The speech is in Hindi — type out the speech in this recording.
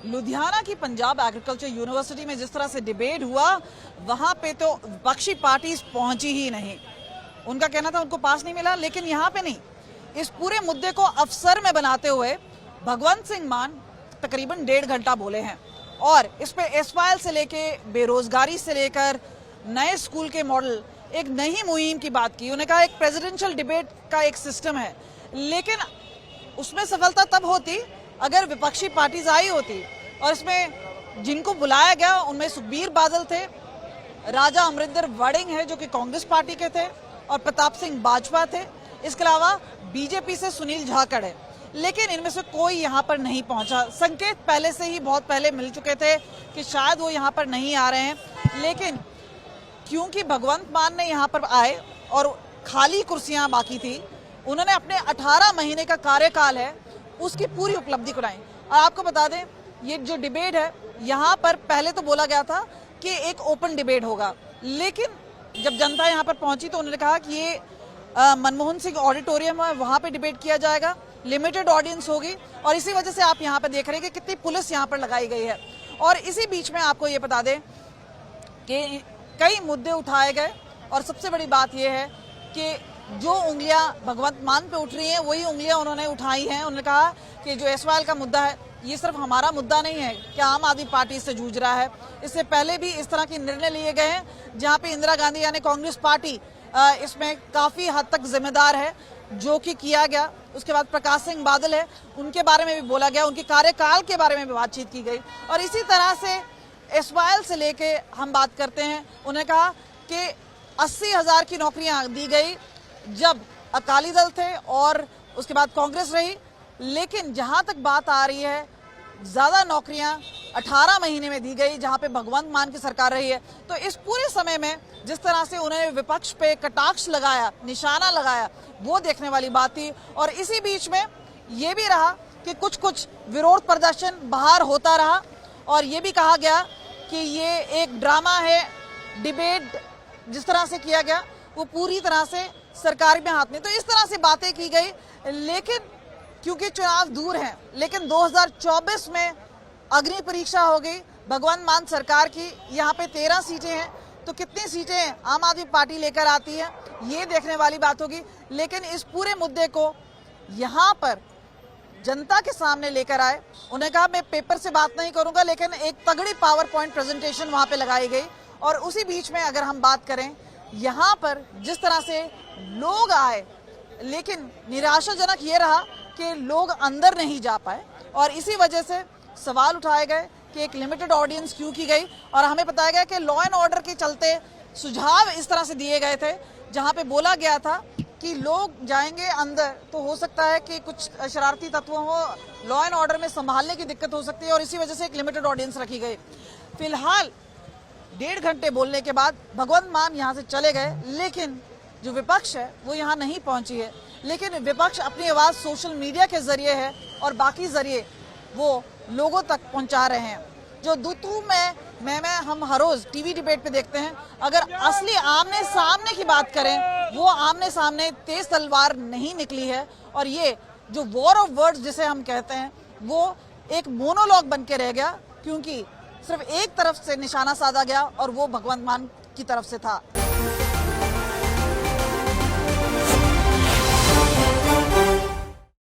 लुधियाना की पंजाब एग्रीकल्चर यूनिवर्सिटी में जिस तरह से डिबेट हुआ, वहां पे तो विपक्षी पार्टीज पहुंची ही नहीं। उनका कहना था उनको पास नहीं मिला, लेकिन यहां पे नहीं। इस पूरे मुद्दे को अवसर में बनाते हुए भगवंत सिंह मान तकरीबन 1.5 घंटा बोले हैं और इस पे एसवाइएल से लेके बेरोजगारी से लेकर नए स्कूल के मॉडल, एक नई मुहिम की बात की। उन्होंने कहा एक प्रेसिडेंशियल डिबेट का एक सिस्टम है, लेकिन उसमें सफलता तब होती अगर विपक्षी पार्टीज आई होती। और इसमें जिनको बुलाया गया उनमें सुखबीर बादल थे, राजा अमरिंदर वड़िंग है जो कि कांग्रेस पार्टी के थे, और प्रताप सिंह बाजवा थे। इसके अलावा बीजेपी से सुनील झाकड़ है, लेकिन इनमें से कोई यहाँ पर नहीं पहुंचा। संकेत पहले से ही बहुत पहले मिल चुके थे कि शायद वो यहाँ पर नहीं आ रहे हैं, लेकिन क्योंकि भगवंत मान ने यहाँ पर आए और खाली कुर्सियां बाकी थी, उन्होंने अपने 18 महीने का कार्यकाल है उसकी पूरी उपलब्धि कराई। और आपको बता दें, ये जो डिबेट है यहाँ पर पहले तो बोला गया था कि एक ओपन डिबेट होगा, लेकिन जब जनता यहाँ पर पहुंची तो उन्होंने कहा कि ये मनमोहन सिंह ऑडिटोरियम है, वहां पे डिबेट किया जाएगा, लिमिटेड ऑडियंस होगी। और इसी वजह से आप यहाँ पर देख रहे हैं कि कितनी पुलिस यहाँ पर लगाई गई है। और इसी बीच में आपको ये बता दें कि कई मुद्दे उठाए गए और सबसे बड़ी बात यह है कि जो उंगलियां भगवंत मान पे उठ रही हैं वही उंगलियां उन्होंने उठाई हैं। उन्होंने कहा कि जो एसवाइएल का मुद्दा है ये सिर्फ हमारा मुद्दा नहीं है कि आम आदमी पार्टी से जूझ रहा है। इससे पहले भी इस तरह के निर्णय लिए गए हैं जहां पे इंदिरा गांधी यानी कांग्रेस पार्टी इसमें काफी हद तक जिम्मेदार है, जो कि किया गया। उसके बाद प्रकाश सिंह बादल है, उनके बारे में भी बोला गया, उनके कार्यकाल के बारे में भी बातचीत की गई। और इसी तरह से एसवाइएल से लेके हम बात करते हैं, उन्होंने कहा कि 80,000 की नौकरियां दी गई जब अकाली दल थे और उसके बाद कांग्रेस रही, लेकिन जहां तक बात आ रही है ज्यादा नौकरियां 18 महीने में दी गई जहां पे भगवंत मान की सरकार रही है। तो इस पूरे समय में जिस तरह से उन्होंने विपक्ष पे कटाक्ष लगाया, निशाना लगाया, वो देखने वाली बात थी। और इसी बीच में ये भी रहा कि कुछ विरोध प्रदर्शन बाहर होता रहा और ये भी कहा गया कि ये एक ड्रामा है। डिबेट जिस तरह से किया गया वो पूरी तरह से सरकार में हाथ में, तो इस तरह से बातें की गई। लेकिन क्योंकि चुनाव दूर हैं, लेकिन 2024 में अग्नि परीक्षा हो गई भगवंत मान सरकार की। यहाँ पे 13 सीटें हैं, तो कितनी सीटें आम आदमी पार्टी लेकर आती है ये देखने वाली बात होगी। लेकिन इस पूरे मुद्दे को यहाँ पर जनता के सामने लेकर आए। उन्हें कहा मैं पेपर से बात नहीं करूंगा, लेकिन एक तगड़ी पावर पॉइंट प्रेजेंटेशन वहां पे लगाई गई। और उसी बीच में अगर हम बात करें यहाँ पर जिस तरह से लोग आए, लेकिन निराशाजनक ये रहा कि लोग अंदर नहीं जा पाए और इसी वजह से सवाल उठाए गए कि एक लिमिटेड ऑडियंस क्यों की गई। और हमें बताया गया कि लॉ एंड ऑर्डर के चलते सुझाव इस तरह से दिए गए थे जहां पे बोला गया था कि लोग जाएंगे अंदर तो हो सकता है कि कुछ शरारती तत्व हो, लॉ एंड ऑर्डर में संभालने की दिक्कत हो सकती है, और इसी वजह से एक लिमिटेड ऑडियंस रखी गई। फिलहाल 1.5 घंटे बोलने के बाद भगवंत मान यहाँ से चले गए, लेकिन जो विपक्ष है वो यहाँ नहीं पहुंची है। लेकिन विपक्ष अपनी आवाज सोशल मीडिया के जरिए है और बाकी जरिए वो लोगों तक पहुंचा रहे हैं। जो दूतू में हम हर रोज टीवी डिबेट पे देखते हैं, अगर असली आमने सामने की बात करें वो आमने सामने तेज तलवार नहीं निकली है। और ये जो वॉर ऑफ वर्ड्स जिसे हम कहते हैं वो एक मोनोलॉग बन के रह गया, क्योंकि सिर्फ एक तरफ से निशाना साधा गया और वो भगवंत मान की तरफ से था।